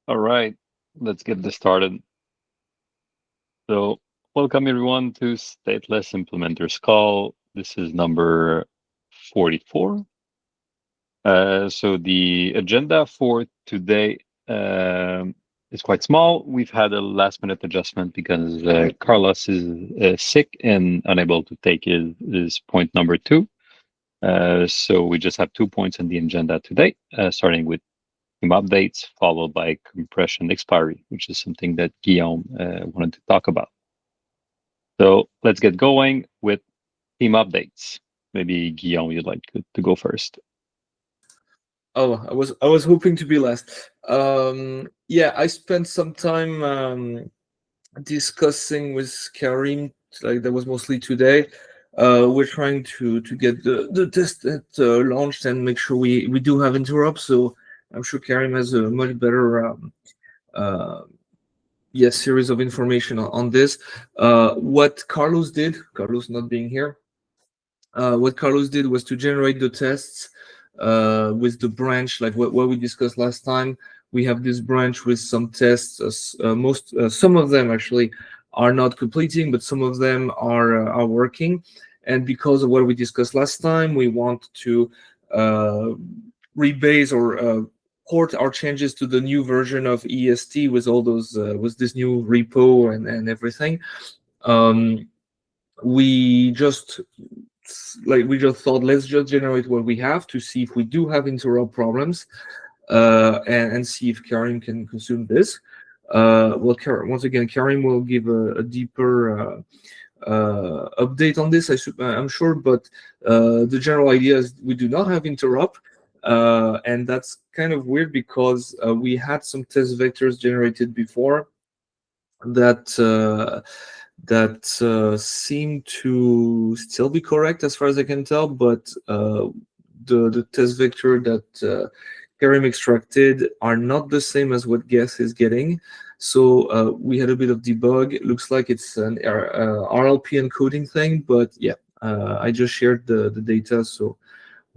All right, let's get this started. So, welcome everyone to Stateless Implementers Call. This is number 44. So, the agenda for today is quite small. We've had a last minute adjustment because Carlos is sick and unable to take his point number 2. So, we just have 2 points on the agenda today, starting with team updates, followed by compression expiry, which is something that Guillaume wanted to talk about. So let's get going with team updates. Maybe Guillaume, you'd like to go first. Oh, I was hoping to be last. Yeah, I spent some time discussing with Karim. Like that was mostly today. We're trying to get the test launched and make sure we do have interrupts. So I'm sure Karim has a much better uh, series of information on this. What Carlos did, Carlos not being here, what Carlos did was to generate the tests with the branch, like what we discussed last time. We have this branch with some tests. Some of them actually are not completing, but some of them are working. And because of what we discussed last time, we want to uh, rebase or port our changes to the new version of EST with all those with this new repo and everything. Um, we just we just thought, let's just generate what we have to see if we do have interrupt problems, and see if Karim can consume this. Well, once again, Karim will give a deeper update on this, I'm sure, but the general idea is we do not have interrupt. And that's kind of weird because we had some test vectors generated before that seem to still be correct as far as I can tell, but the test vector that Karim extracted are not the same as what Guess is getting. So we had a bit of debug. It looks like it's an RLP encoding thing, but yeah, I just shared the data, so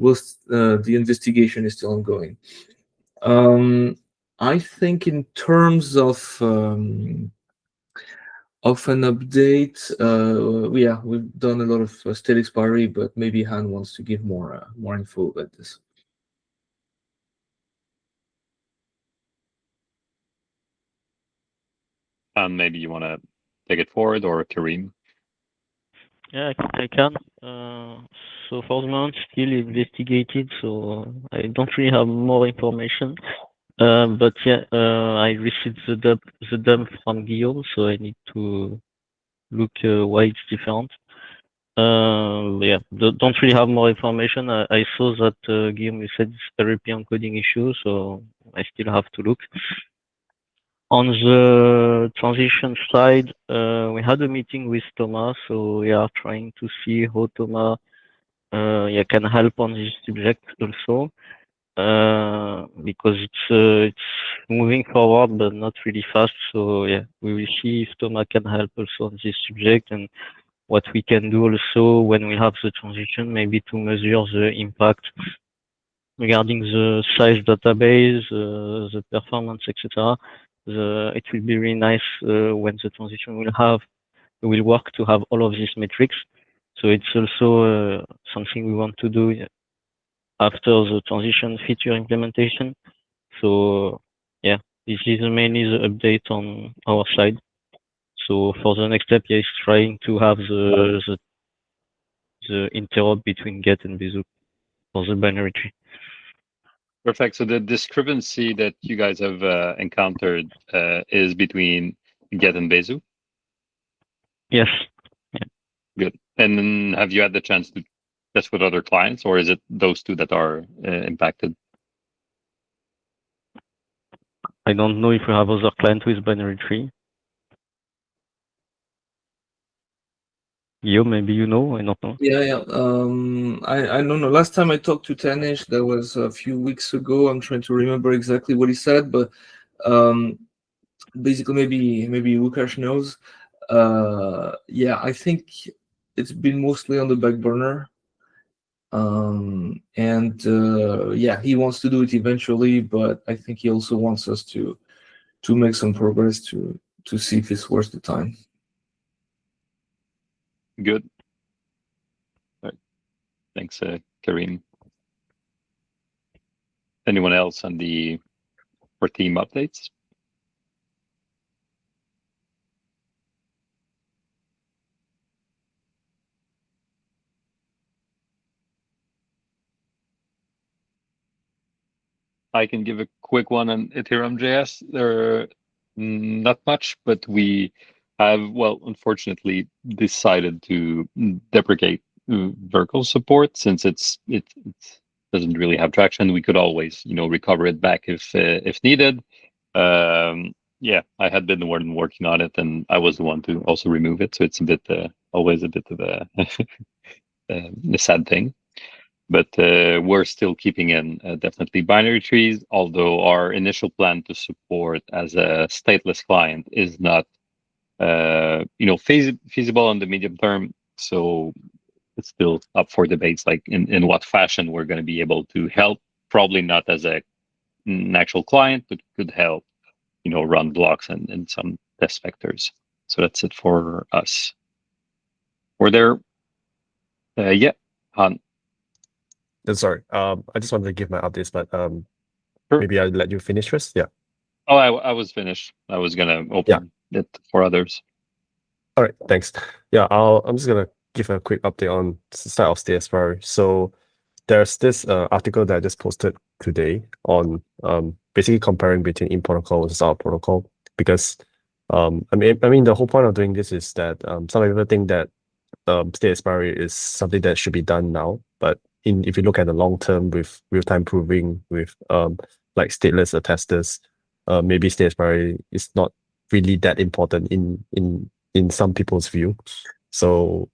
the investigation is still ongoing. I think in terms of an update, yeah, we've done a lot of state expiry, but maybe Han wants to give more info about this. And maybe you want to take it forward, or Kareem. Yeah, I can. So for the moment, still investigated, so I don't really have more information. But yeah, I received the dump from Guillaume, so I need to look why it's different. Yeah, don't really have more information. I saw that Guillaume, you said it's therapy encoding issue, so I still have to look. On the transition side, we had a meeting with Thomas, so we are trying to see how Thomas yeah, can help on this subject also, because it's moving forward but not really fast. So yeah, we will see if Thomas can help also on this subject and what we can do also when we have the transition, maybe to measure the impact regarding the size database, the performance, etc. It will be really nice when the transition will work to have all of these metrics. So it's also something we want to do after the transition feature implementation. So yeah, this is mainly the update on our side. So for the next step, yeah, is trying to have the interrupt between get and bezu for the binary tree. Perfect. So the discrepancy that you guys have encountered is between Get and Bezu. Yes. Good. And then have you had the chance to test with other clients, or is it those two that are impacted? I don't know if we have other clients with binary tree. You maybe you know, I don't know. Yeah. I don't know. Last time I talked to Tanish, that was a few weeks ago. I'm trying to remember exactly what he said, but basically, maybe Lukash knows. Yeah, I think it's been mostly on the back burner. And yeah, he wants to do it eventually, but I think he also wants us to make some progress to see if it's worth the time. Good. All right. Thanks, Karim. Anyone else on for team updates? I can give a quick one on Ethereum JS. There not much, but we have, well, unfortunately, decided to deprecate Verkle support since it doesn't really have traction. We could always, recover it back if needed. Yeah, I had been the one working on it, and I was the one to also remove it. So it's a bit always a bit of a sad thing. But we're still keeping in definitely binary trees, although our initial plan to support as a stateless client is not, feasible in the medium term. So it's still up for debates, like in what fashion we're going to be able to help. Probably not as an actual client, but could help, run blocks and some test vectors. So that's it for us. Were there? Yeah, Han. Sorry, I just wanted to give my updates, but Sure. maybe I'll let you finish first. Yeah. Oh, I was finished. I was gonna open it for others. All right, thanks. Yeah, I'm just gonna give a quick update on the start of Expiry. So there's this article that I just posted today on basically comparing between in protocol versus out protocol, because I mean the whole point of doing this is that some people think that state expiry is something that should be done now, but if you look at the long term with real-time proving with like stateless attesters, maybe state expiry is not really that important in some people's view. So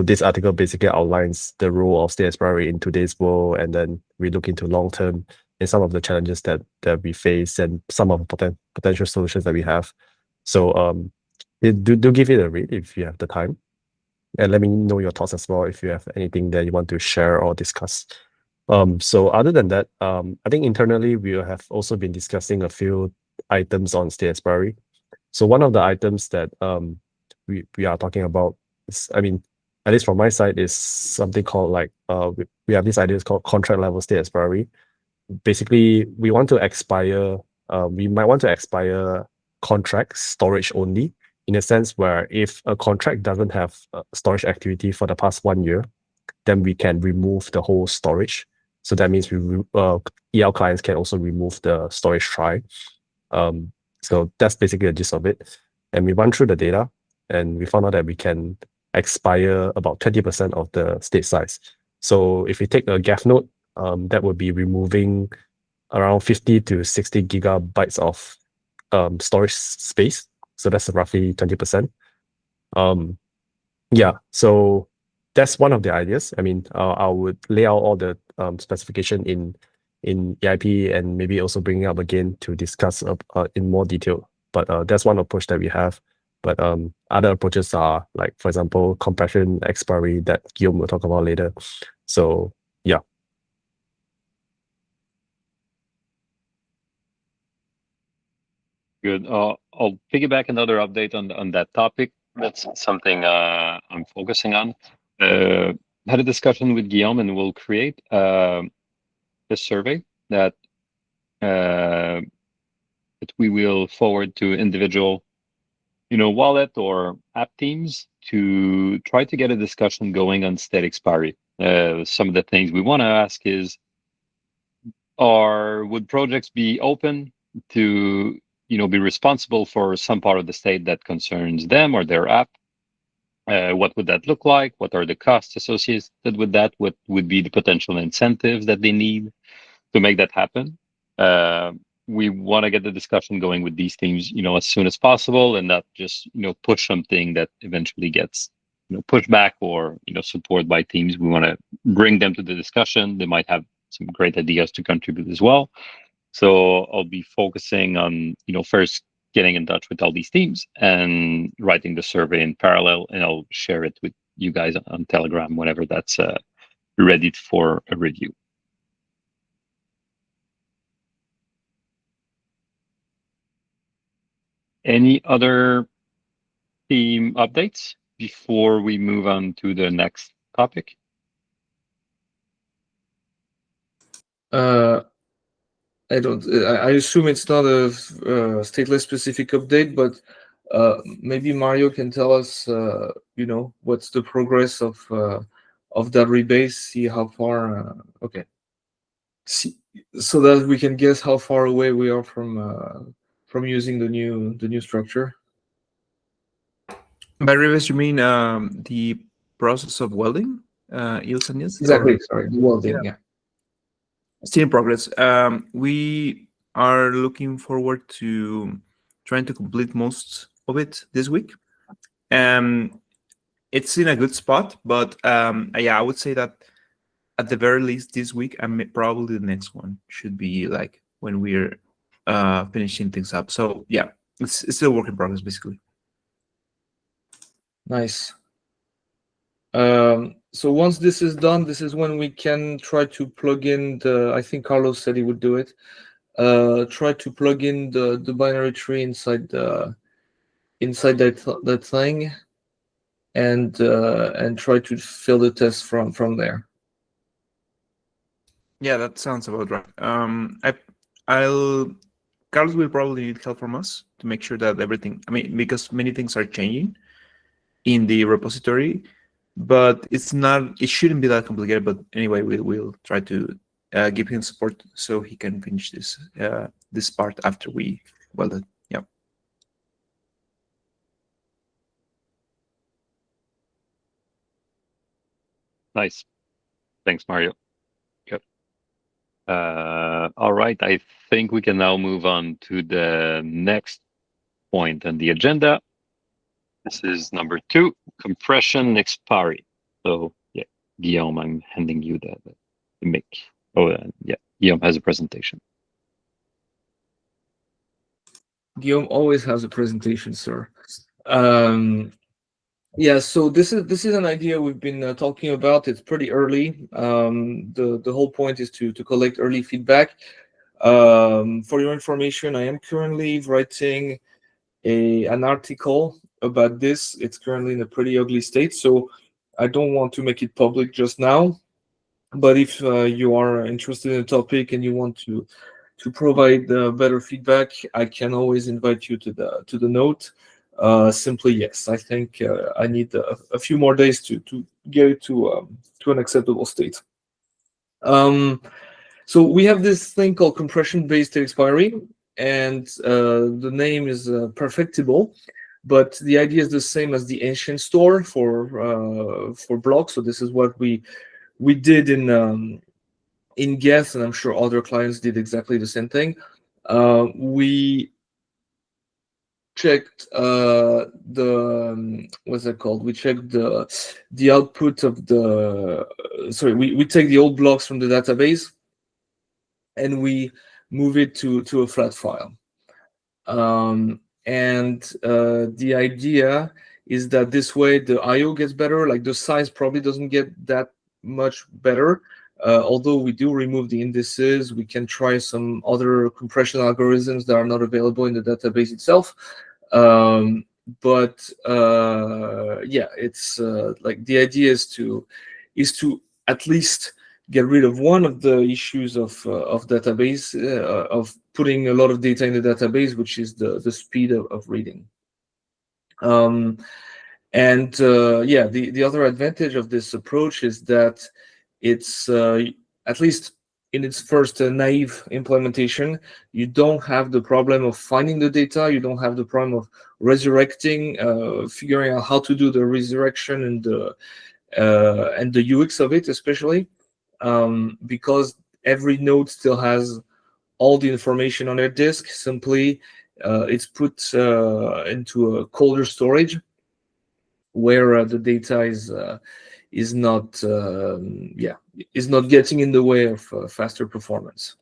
this article basically outlines the role of state expiry in today's world, and then we look into long term and some of the challenges that we face and some of the potential solutions that we have. So do give it a read if you have the time. And let me know your thoughts as well if you have anything that you want to share or discuss. So other than that, I think internally we have also been discussing a few items on state expiry. So one of the items that we are talking about is, I mean, at least from my side, is something called like we have this idea called contract level state expiry. Basically, we want to expire. We might want to expire contracts storage only, in a sense where if a contract doesn't have storage activity for the past 1 year, then we can remove the whole storage. So that means EL clients can also remove the storage try. So that's basically the gist of it. And we went through the data and we found out that we can expire about 20% of the state size. So if we take a GAF node, that would be removing around 50 to 60 gigabytes of storage space. So that's roughly 20%. Yeah, so that's one of the ideas. I mean, I would lay out all the specification in EIP and maybe also bring it up again to discuss in more detail. But that's one approach that we have. But other approaches are like, for example, compression expiry that Guillaume will talk about later. So yeah. Good. I'll piggyback another update on that topic. That's something I'm focusing on. Had a discussion with Guillaume, and we'll create a survey that we will forward to individual, wallet or app teams to try to get a discussion going on state expiry. Some of the things we want to ask is, would projects be open to be responsible for some part of the state that concerns them or their app? What would that look like? What are the costs associated with that? What would be the potential incentives that they need to make that happen? We want to get the discussion going with these teams, as soon as possible, and not just, push something that eventually gets, pushed back or, support by teams. We want to bring them to the discussion. They might have some great ideas to contribute as well. So I'll be focusing on, first getting in touch with all these teams and writing the survey in parallel, and I'll share it with you guys on Telegram whenever that's ready for a review. Any other theme updates before we move on to the next topic? I don't. I assume it's not a stateless specific update, but maybe Mario can tell us. What's the progress of that rebase? See how far. Okay. See, so that we can guess how far away we are from using the new structure. By rebase, you mean the process of welding, Ilsanias? Exactly. Sorry, the welding. Yeah. Still in progress. We are looking forward to trying to complete most of it this week. It's in a good spot, but I would say that at the very least this week, and probably the next one should be like when we're finishing things up. So yeah, it's still a work in progress, basically. Nice. So once this is done, this is when we can try to plug in the. I think Carlos said he would do it. Try to plug in the binary tree inside that thing, and try to fill the test from there. Yeah, that sounds about right. Carlos will probably need help from us to make sure that everything. I mean, because many things are changing in the repository, but it shouldn't be that complicated. But anyway, we'll try to give him support so he can finish this part after we weld it. Yeah. Nice. Thanks, Mario. Yep. All right. I think we can now move on to the next point on the agenda. This is number 2, compression expiry. So yeah, Guillaume, I'm handing you the mic. Yeah, Guillaume has a presentation. Guillaume always has a presentation, sir. Yeah, so this is an idea we've been talking about. It's pretty early. The whole point is to collect early feedback. For your information, I am currently writing an article about this. It's currently in a pretty ugly state, so I don't want to make it public just now. But if you are interested in the topic and you want to provide better feedback, I can always invite you to the note. Simply yes. I think I need a few more days to get it to an acceptable state. So we have this thing called compression-based expiry, and the name is perfectible, but the idea is the same as the ancient store for blocks. So this is what we did in Geth, and I'm sure other clients did exactly the same thing. We checked what's it called? We checked the output of the. Sorry, we take the old blocks from the database, and we move it to a flat file. And the idea is that this way the I/O gets better. Like the size probably doesn't get that much better. Although we do remove the indices, we can try some other compression algorithms that are not available in the database itself. But yeah, it's like the idea is to at least get rid of one of the issues of database of putting a lot of data in the database, which is the speed of reading. And yeah, the other advantage of this approach is that it's at least in its first naive implementation, you don't have the problem of finding the data. You don't have the problem of resurrecting, figuring out how to do the resurrection and the UX of it, especially because every node still has all the information on their disk. Simply, it's put into a colder storage where the data is not getting in the way of faster performance.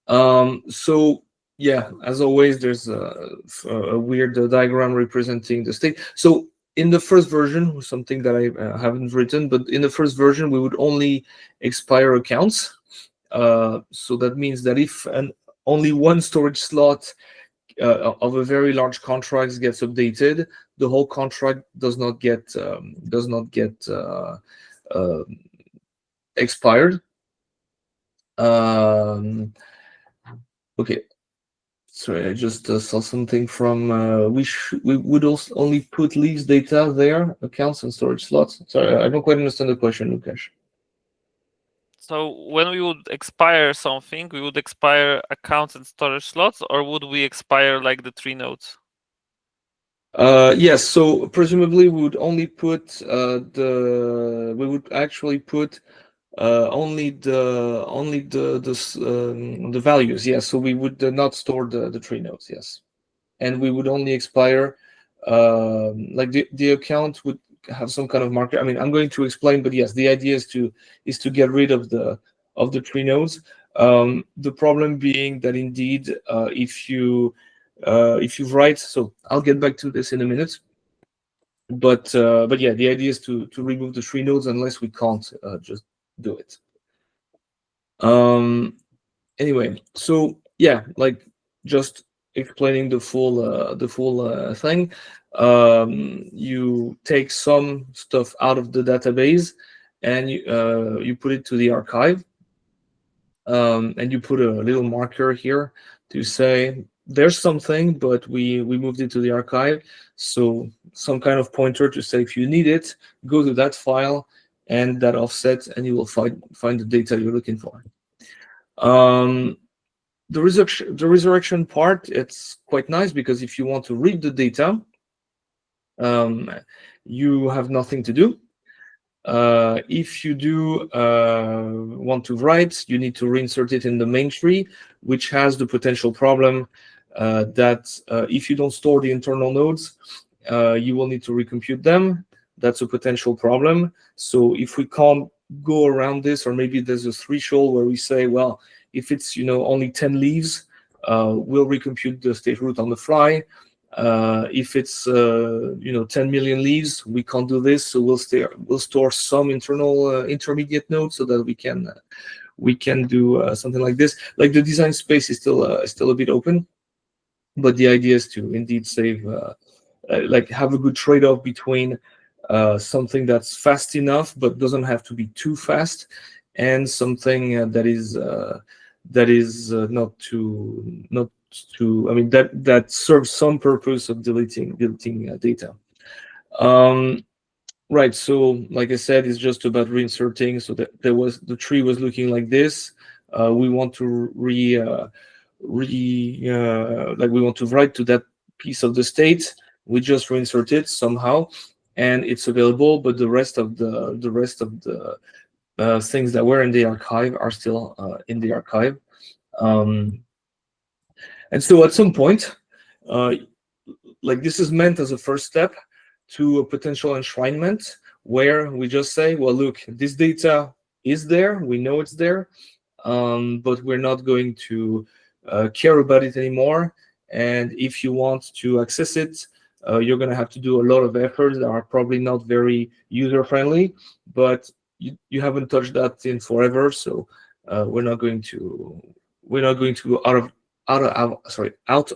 So yeah, as always, there's a weird diagram representing the state. So in the first version, something that I haven't written, but in the first version, we would only expire accounts. So that means that if only one storage slot of a very large contract gets updated, the whole contract does not get expired. Okay, sorry, I just saw something from we would also only put leaves data there, accounts and storage slots. Sorry, I don't quite understand the question, Lukash. So when we would expire something, we would expire accounts and storage slots, or would we expire like the 3 nodes? Yes, so presumably we would only put we would actually put only the values. Yes, so we would not store the 3 nodes. Yes, and we would only expire like the account would have some kind of marker. I mean, I'm going to explain, but yes, the idea is to get rid of the 3 nodes. The problem being that indeed, if you write, so I'll get back to this in a minute. But yeah, the idea is to remove the 3 nodes unless we can't just do it. Anyway, so yeah, like just explaining the full thing. You take some stuff out of the database and you put it to the archive, and you put a little marker here to say there's something, but we moved it to the archive. So some kind of pointer to say if you need it, go to that file and that offset, and you will find the data you're looking for. The resurrection part, it's quite nice because if you want to read the data, you have nothing to do. If you do want to write, you need to reinsert it in the main tree, which has the potential problem that if you don't store the internal nodes, you will need to recompute them. That's a potential problem. So if we can't go around this, or maybe there's a threshold where we say, well, if it's only 10 leaves, we'll recompute the state root on the fly. If it's 10 million leaves, we can't do this, so we'll store some internal intermediate nodes so that we can do something like this. Like the design space is still a bit open, but the idea is to indeed save, like have a good trade-off between something that's fast enough but doesn't have to be too fast, and something that is not too. I mean that serves some purpose of deleting data. Right. So like I said, it's just about reinserting. So that the tree was looking like this. We want to we want to write to that piece of the state. We just reinsert it somehow, and it's available. But the rest of the things that were in the archive are still in the archive. And so at some point, like this is meant as a first step to a potential enshrinement where we just say, well, look, this data is there. We know it's there, but we're not going to care about it anymore. And if you want to access it, you're going to have to do a lot of efforts that are probably not very user-friendly, but you haven't touched that in forever. So we're not going to go out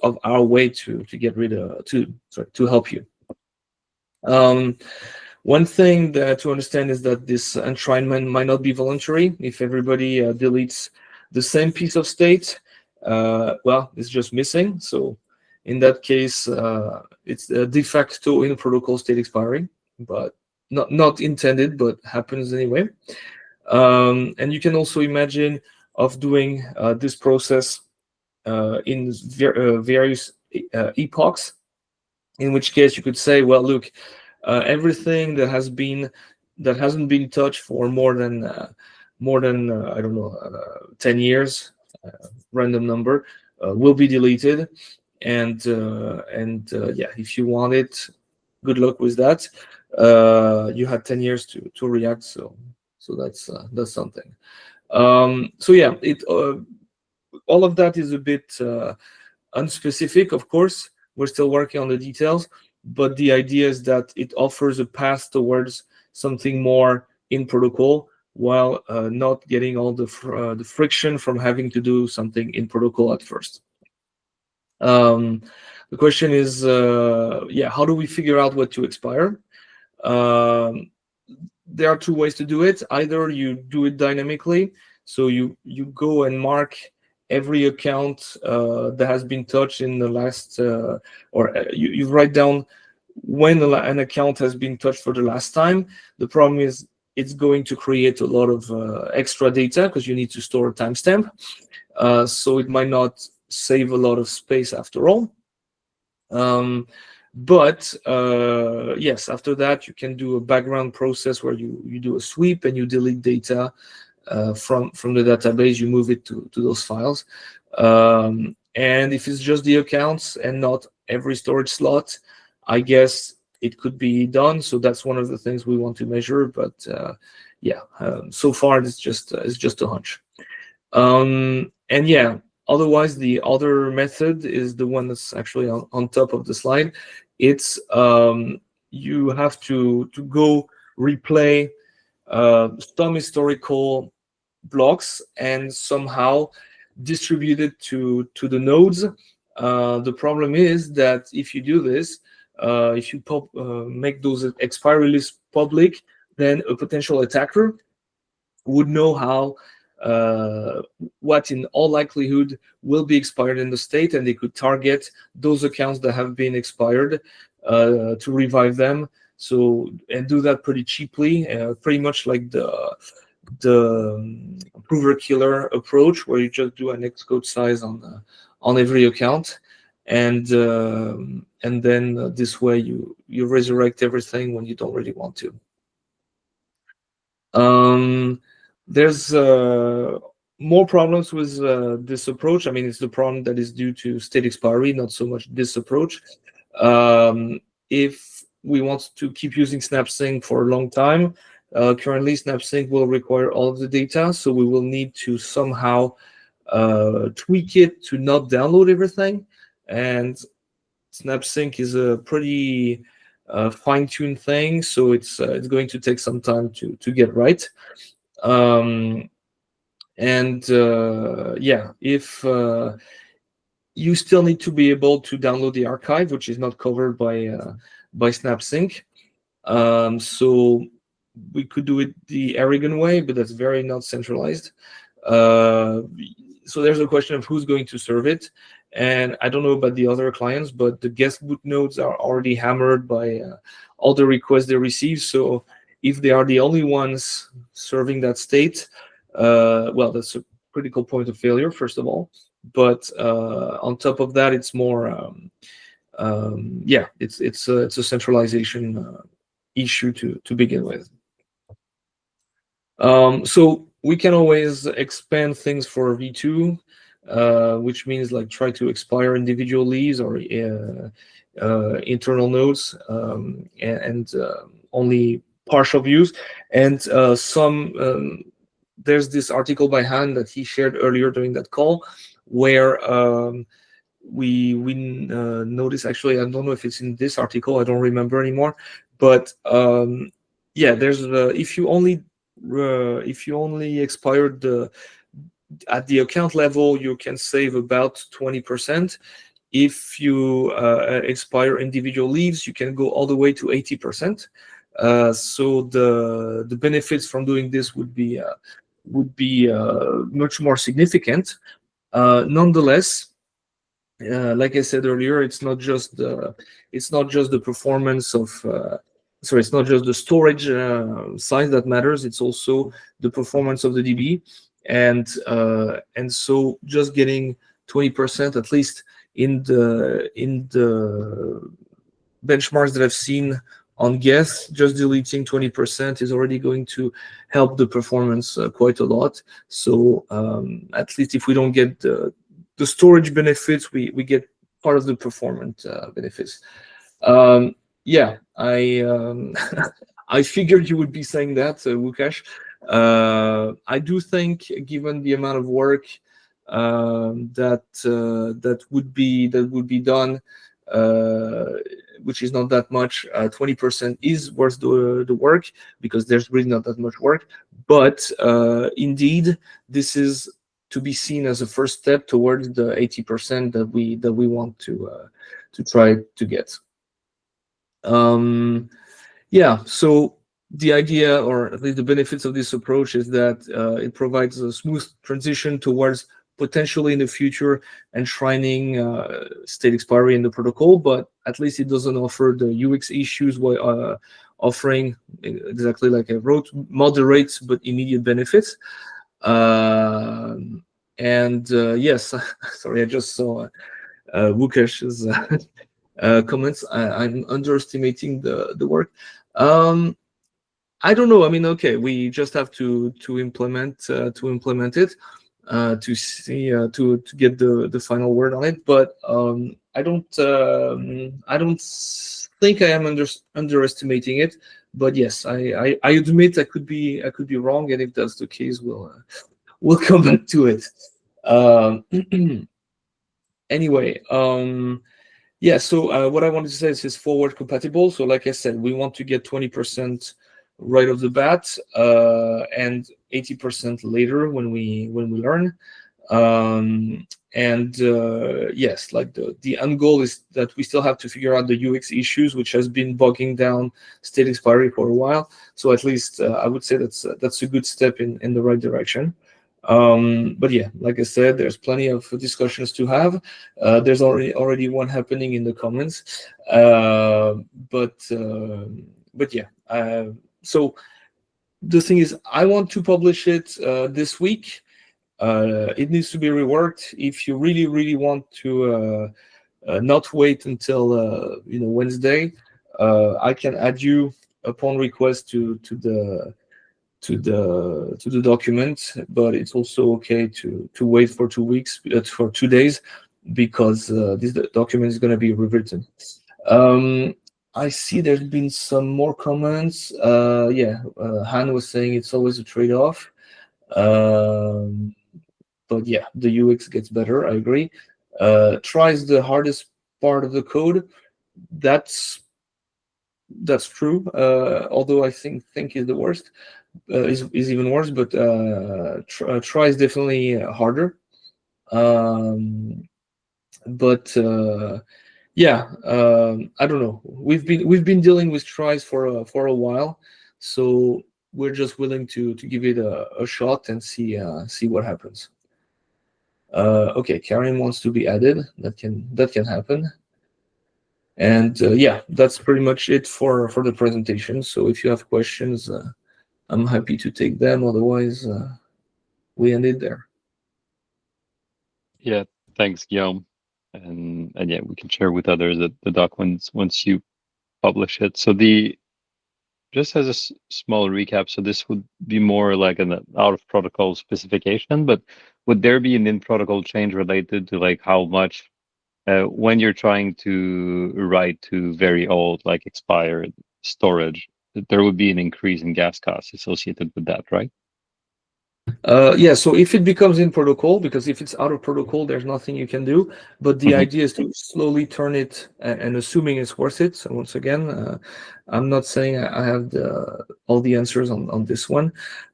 of our way to get rid of to help you. One thing to understand is that this enshrinement might not be voluntary. If everybody deletes the same piece of state, well, it's just missing. So in that case, it's a de facto in protocol state expiring, but not intended, but happens anyway. And you can also imagine of doing this process in various epochs, in which case you could say, well, look, everything that hasn't been touched for more than I don't know 10 years, random number, will be deleted, and yeah, if you want it, good luck with that. You had 10 years to react, so that's something. So yeah, all of that is a bit unspecific, of course. We're still working on the details, but the idea is that it offers a path towards something more in protocol, while not getting all the friction from having to do something in protocol at first. The question is, yeah, how do we figure out what to expire? There are two ways to do it. Either you do it dynamically, so you go and mark every account that has been touched in the last, or you write down when an account has been touched for the last time. The problem is it's going to create a lot of extra data because you need to store a timestamp. So it might not save a lot of space after all. But yes, after that, you can do a background process where you do a sweep and you delete data from the database. You move it to those files. And if it's just the accounts and not every storage slot, I guess it could be done. So that's one of the things we want to measure. But yeah, so far it's just a hunch. And yeah, otherwise the other method is the one that's actually on top of the slide. It's you have to go replay some historical blocks and somehow distribute it to the nodes. The problem is that if you do this, if you make those expiry lists public, then a potential attacker would know how what in all likelihood will be expired in the state, and they could target those accounts that have been expired to revive them. So, and do that pretty cheaply, pretty much like the prover killer approach, where you just do an Xcode size on every account, and then this way you resurrect everything when you don't really want to. There's more problems with this approach. I mean, it's the problem that is due to state expiry, not so much this approach. If we want to keep using SnapSync for a long time, currently SnapSync will require all of the data, so we will need to somehow tweak it to not download everything. And SnapSync is a pretty fine-tuned thing, so it's going to take some time to get right. Yeah, if you still need to be able to download the archive, which is not covered by SnapSync. So we could do it the Aragon way, but that's very not centralized. So there's a question of who's going to serve it. And I don't know about the other clients, but the guest boot nodes are already hammered by all the requests they receive. So if they are the only ones serving that state, well, that's a critical point of failure, first of all. But on top of that, it's more, yeah, it's a centralization issue to begin with. So we can always expand things for V2, which means like try to expire individual leaves or internal nodes and only partial views. And there's this article by Han that he shared earlier during that call, where we noticed, actually, I don't know if it's in this article, I don't remember anymore, but yeah, there's if you only expired at the account level, you can save about 20%. If you expire individual leaves, you can go all the way to 80%. So the benefits from doing this would be much more significant. Nonetheless, like I said earlier, it's not just the performance of sorry, it's not just the storage size that matters. It's also the performance of the DB, and so just getting 20%, at least in the benchmarks that I've seen on Guess, just deleting 20% is already going to help the performance quite a lot. So at least if we don't get the storage benefits, we get part of the performance benefits. Yeah, I figured you would be saying that, Łukasz. I do think, given the amount of work that would be done, which is not that much, 20% is worth the work, because there's really not that much work. But indeed, this is to be seen as a first step towards the 80% that we want to try to get. Yeah, so the idea, or at least the benefits of this approach, is that it provides a smooth transition towards potentially in the future enshrining state expiry in the protocol, but at least it doesn't offer the UX issues while offering, exactly like I wrote, moderate but immediate benefits. And yes, sorry, I just saw Wukesh's comments. I'm underestimating the work. I don't know. I mean, okay, we just have to implement it to see to get the final word on it. But I don't think I am underestimating it. But yes, I admit I could be wrong, and if that's the case, we'll come back to it. Anyway, yeah. So what I wanted to say is it's forward compatible. So like I said, we want to get 20% right off the bat, and 80% later when we learn. Yes, like the end goal is that we still have to figure out the UX issues, which has been bogging down state expiry for a while. So at least I would say that's a good step in the right direction. But yeah, like I said, there's plenty of discussions to have. There's already one happening in the comments. But yeah. So the thing is, I want to publish it this week. It needs to be reworked. If you really want to not wait until Wednesday, I can add you upon request to the document, but it's also okay to wait for 2 weeks, for 2 days, because this document is going to be rewritten. I see there's been some more comments. Yeah, Han was saying it's always a trade-off. But yeah, the UX gets better, I agree. Tries the hardest part of the code. That's true. Although I think is the worst. Is even worse, but try is definitely harder. But yeah, I don't know. We've been dealing with tries for a while, so we're just willing to give it a shot and see what happens. Okay, Karim wants to be added. That can happen. And yeah, that's pretty much it for the presentation. So if you have questions, I'm happy to take them. Otherwise, we end it there. Yeah, thanks, Guillaume. And yeah, we can share with others the documents once you publish it. So just as a small recap, so this would be more like an out of protocol specification, but would there be an in protocol change related to like how much when you're trying to write to very old, like expired storage, there would be an increase in gas costs associated with that, right? Yeah, so if it becomes in protocol, because if it's out of protocol, there's nothing you can do. But the idea is to slowly turn it, and assuming it's worth it. So once again, I'm not saying I have all the answers on this one.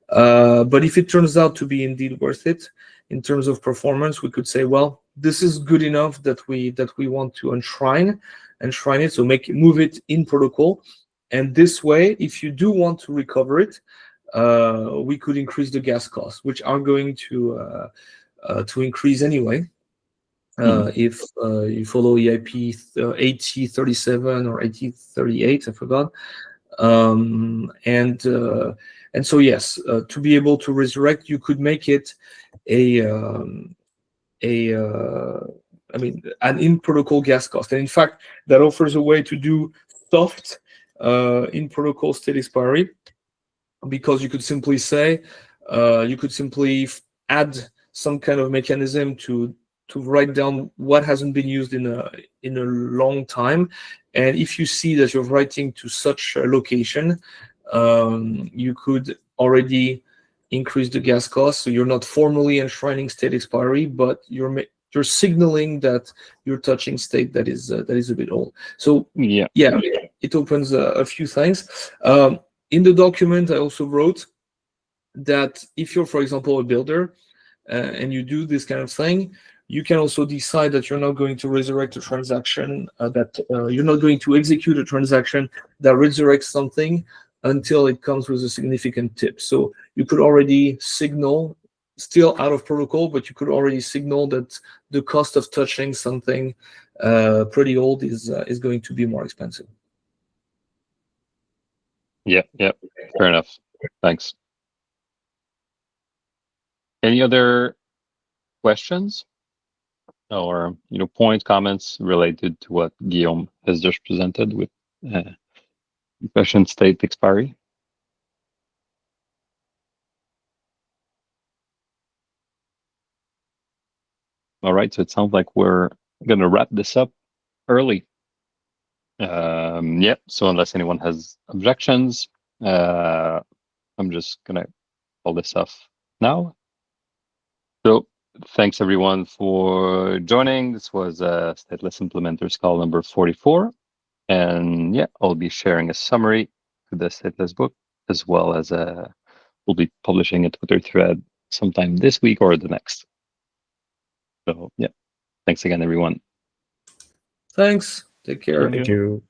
But if it turns out to be indeed worth it in terms of performance, we could say, well, this is good enough that we want to enshrine it, so move it in protocol. And this way, if you do want to recover it, we could increase the gas costs, which are going to increase anyway. If you follow EIP 8037 or 8038, I forgot. And so yes, to be able to resurrect, you could make it an in protocol gas cost. And in fact, that offers a way to do soft in protocol state expiry, because you could simply say, add some kind of mechanism to write down what hasn't been used in a long time. And if you see that you're writing to such a location, you could already increase the gas cost. So you're not formally enshrining state expiry, but you're signaling that you're touching state that is a bit old. So yeah, it opens a few things. In the document, I also wrote that if you're, for example, a builder, and you do this kind of thing, you can also decide that you're not going to resurrect a transaction, that you're not going to execute a transaction that resurrects something until it comes with a significant tip. So you could already signal, still out of protocol, but you could already signal that the cost of touching something pretty old is going to be more expensive. Yeah, fair enough. Thanks. Any other questions or point comments related to what Guillaume has just presented with question state expiry? All right, so it sounds like we're going to wrap this up early. Yeah, so unless anyone has objections, I'm just going to call this off now. So thanks everyone for joining. This was Stateless Implementers call number 44. And yeah, I'll be sharing a summary to the Stateless book, as well as we'll be publishing a Twitter thread sometime this week or the next. So yeah, thanks again, everyone. Thanks. Take care. Thank you.